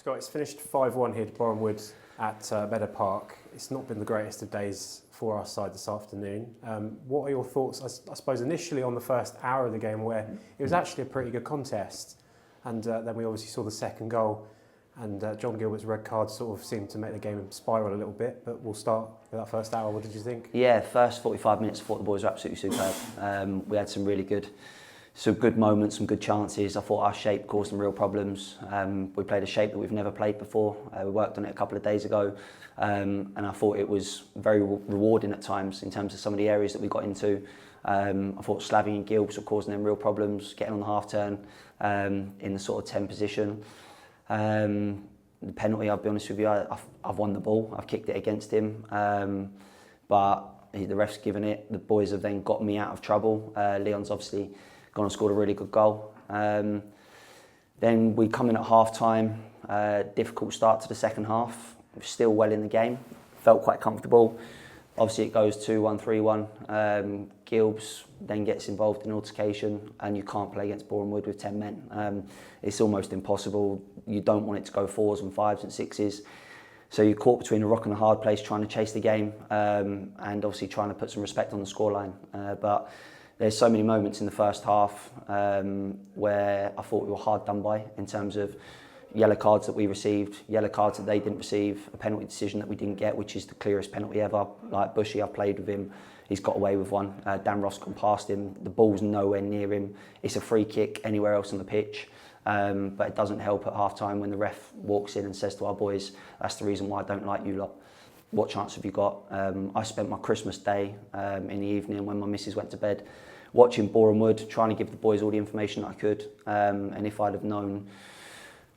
Scott, it's finished 5-1 here to Boreham Wood at Meadow Park. It's not been the greatest of days for our side this afternoon. What are your thoughts, I suppose, initially on the first hour of the game, where it was actually a pretty good contest, and then we obviously saw the second goal, and John Gilbert's red card sort of seemed to make the game spiral a little bit, but we'll start with that first hour. What did you think? Yeah, first 45 minutes I thought the boys were absolutely superb. We had some really good moments, some good chances. I thought our shape caused some real problems. We played a shape that we've never played before. We worked on it a couple of days ago, and I thought it was very rewarding at times in terms of some of the areas that we got into. I thought Slavy and Gilbs were causing them real problems, getting on the half turn in the sort of 10 position. The penalty, I'll be honest with you, I've won the ball. I've kicked it against him, but the ref's given it. The boys have then got me out of trouble. Leon's obviously gone and scored a really good goal. Then we come in at half time, difficult start to the second half. We're still well in the game, felt quite comfortable. Obviously it goes 2-1, 3-1. Gilbs then gets involved in altercation, and you can't play against Boreham Wood with 10 men. It's almost impossible. You don't want it to go 4s and 5s and 6s. So you're caught between a rock and a hard place trying to chase the game, and obviously trying to put some respect on the scoreline. But there's so many moments in the first half where I thought we were hard done by in terms of yellow cards that we received, yellow cards that they didn't receive, a penalty decision that we didn't get, which is the clearest penalty ever. Like Bushy, I've played with him, he's got away with one. Dan Ross gone past him, the ball's nowhere near him. It's a free kick anywhere else on the pitch, but it doesn't help at half time when the ref walks in and says to our boys, that's the reason why I don't like you lot. What chance have you got? I spent my Christmas day in the evening when my missus went to bed watching Boreham Wood, trying to give the boys all the information that I could, and if I'd have known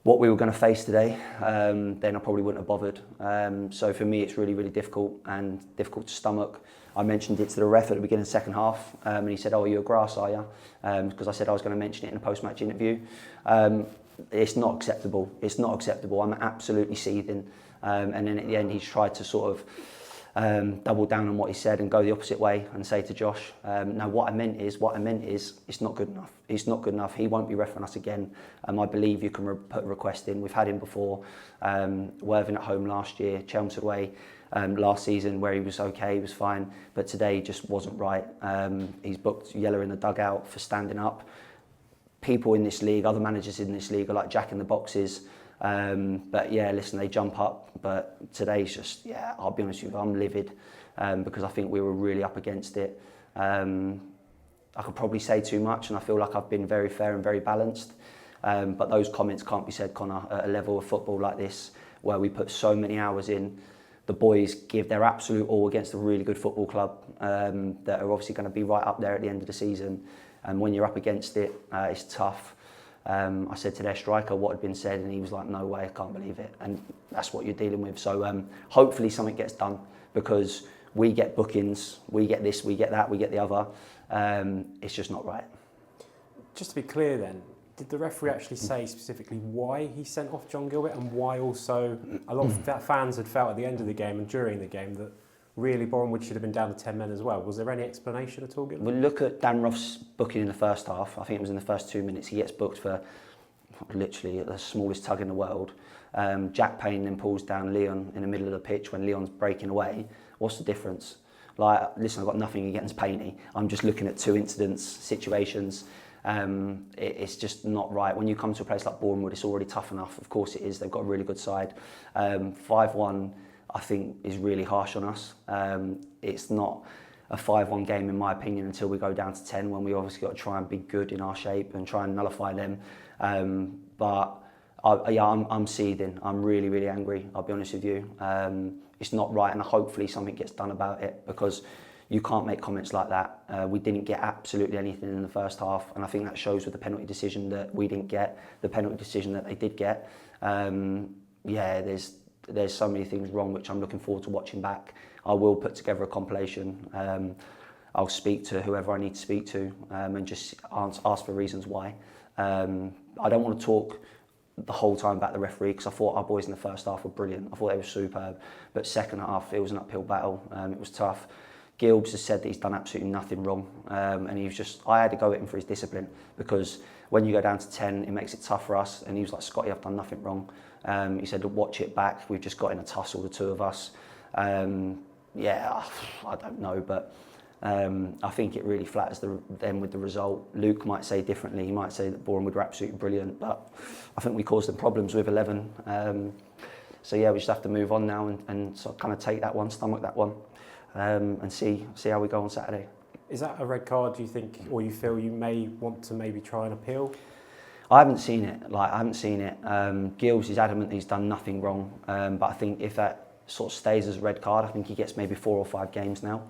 what we were going to face today, then I probably wouldn't have bothered. So for me, it's really, really difficult and difficult to stomach. I mentioned it to the ref at the beginning of the second half, and he said, "Oh, are you a grass, are you?" Because I said I was going to mention it in a post-match interview. It's not acceptable. It's not acceptable. I'm absolutely seething. And then at the end, he's tried to sort of double down on what he said and go the opposite way and say to Josh, no, what I meant is, it's not good enough. It's not good enough. He won't be refereeing us again. I believe you can put a request in. We've had him before, Worthing at home last year, Chelmsford away last season, where he was okay, he was fine, but today just wasn't right. He's booked yellow in the dugout for standing up. People in this league, other managers in this league are like Jack in the boxes. But yeah, listen, they jump up, but today's just, yeah, I'll be honest with you, I'm livid because I think we were really up against it. I could probably say too much, and I feel like I've been very fair and very balanced, but those comments can't be said, Connor, at a level of football like this, where we put so many hours in. The boys give their absolute all against a really good football club that are obviously going to be right up there at the end of the season, and when you're up against it, it's tough. I said to their striker what had been said, and he was like, no way, I can't believe it. And that's what you're dealing with. So hopefully something gets done, because we get bookings, we get this, we get that, we get the other. It's just not right. Just to be clear then, did the referee actually say specifically why he sent off John Gilbert, and why also a lot of fans had felt at the end of the game and during the game that really Boreham Wood should have been down to 10 men as well? Was there any explanation at all given? We'll look at Dan Ross booking in the first half. I think it was in the first 2 minutes. He gets booked for literally the smallest tug in the world. Jack Payne then pulls down Leon in the middle of the pitch when Leon's breaking away. What's the difference? Like, listen, I've got nothing against Payne. I'm just looking at two incidents, situations. It's just not right. When you come to a place like Boreham Wood, it's already tough enough. Of course it is. They've got a really good side. 5-1, I think, is really harsh on us. It's not a 5-1 game, in my opinion, until we go down to 10, when we obviously got to try and be good in our shape and try and nullify them. But I'm seething. I'm really, really angry, I'll be honest with you. It's not right, and hopefully something gets done about it, because you can't make comments like that. We didn't get absolutely anything in the first half, and I think that shows with the penalty decision that we didn't get, the penalty decision that they did get. Yeah, there's so many things wrong, which I'm looking forward to watching back. I will put together a compilation. I'll speak to whoever I need to speak to and just ask for reasons why. I don't want to talk the whole time about the referee, because I thought our boys in the first half were brilliant. I thought they were superb. But second half, it was an uphill battle. It was tough. Gilbs has said that he's done absolutely nothing wrong, and he was I had to go at him for his discipline, because when you go down to 10, it makes it tough for us. And he was like, Scotty, I've done nothing wrong. He said, watch it back. We've just got in a tussle, the two of us. Yeah, I don't know, but I think it really flatters them with the result. Luke might say differently. He might say that Boreham were absolutely brilliant, but I think we caused them problems with 11. So yeah, we just have to move on now and sort of kind of take that one, stomach that one, and see how we go on Saturday. Is that a red card, do you think, or you feel you may want to maybe try and appeal? I haven't seen it. Gilbs is adamant he's done nothing wrong, but I think if that sort of stays as a red card, I think he gets maybe 4 or 5 games now.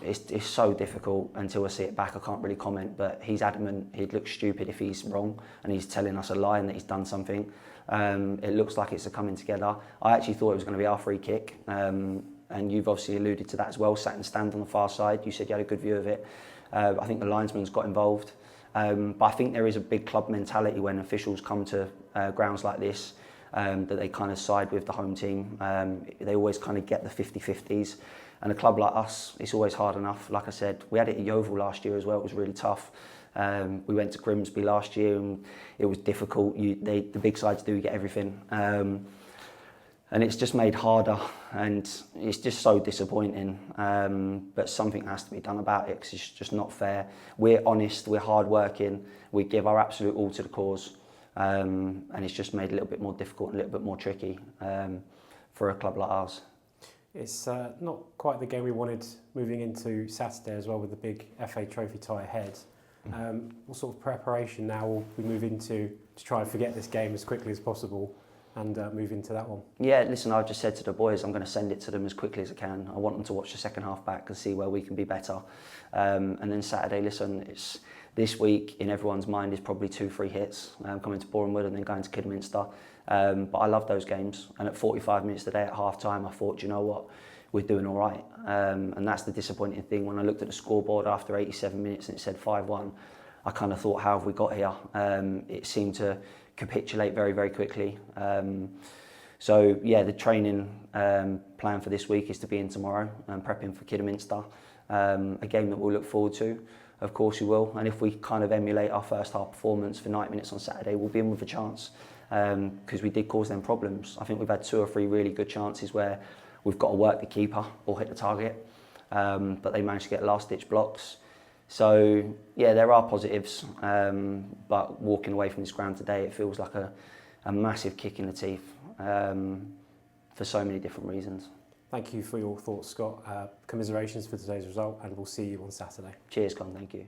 It's so difficult until I see it back. I can't really comment, but he's adamant he'd look stupid if he's wrong and he's telling us a lie and that he's done something. It looks like it's a coming together. I actually thought it was going to be our free kick, and you've obviously alluded to that as well. Sat and stand on the far side. You said you had a good view of it. I think the linesman's got involved, but I think there is a big club mentality when officials come to grounds like this, that they kind of side with the home team. They always kind of get the 50-50s. And a club like us, it's always hard enough. Like I said, we had it at Yeovil last year as well. It was really tough. We went to Grimsby last year and it was difficult. The big sides do get everything. And it's just made harder and it's just so disappointing. But something has to be done about it because it's just not fair. We're honest, we're hard-working, we give our absolute all to the cause. And it's just made it a little bit more difficult and a little bit more tricky for a club like ours. It's not quite the game we wanted moving into Saturday as well, with the big FA Trophy tie ahead. What sort of preparation now will we move into to try and forget this game as quickly as possible and move into that one? Yeah, listen, I've just said to the boys, I'm going to send it to them as quickly as I can. I want them to watch the second half back and see where we can be better. And then Saturday, listen, it's this week in everyone's mind is probably 2-3 hits, coming to Boreham and then going to Kidderminster. But I love those games, and at 45 minutes today at half time I thought, you know what, we're doing all right, and that's the disappointing thing. When I looked at the scoreboard after 87 minutes and it said 5-1, I kind of thought, how have we got here? It seemed to capitulate very, very quickly. So yeah, the training plan for this week is to be in tomorrow and prepping for Kidderminster, a game that we'll look forward to. Of course we will, and if we kind of emulate our first half performance for 90 minutes on Saturday, we'll be in with a chance. Because we did cause them problems. I think we've had 2 or 3 really good chances where we've got to work the keeper or hit the target, but they managed to get last-ditch blocks. So yeah, there are positives, but walking away from this ground today, it feels like a massive kick in the teeth for so many different reasons. Thank you for your thoughts, Scott. Commiserations for today's result, and we'll see you on Saturday. Cheers, Con. Thank you.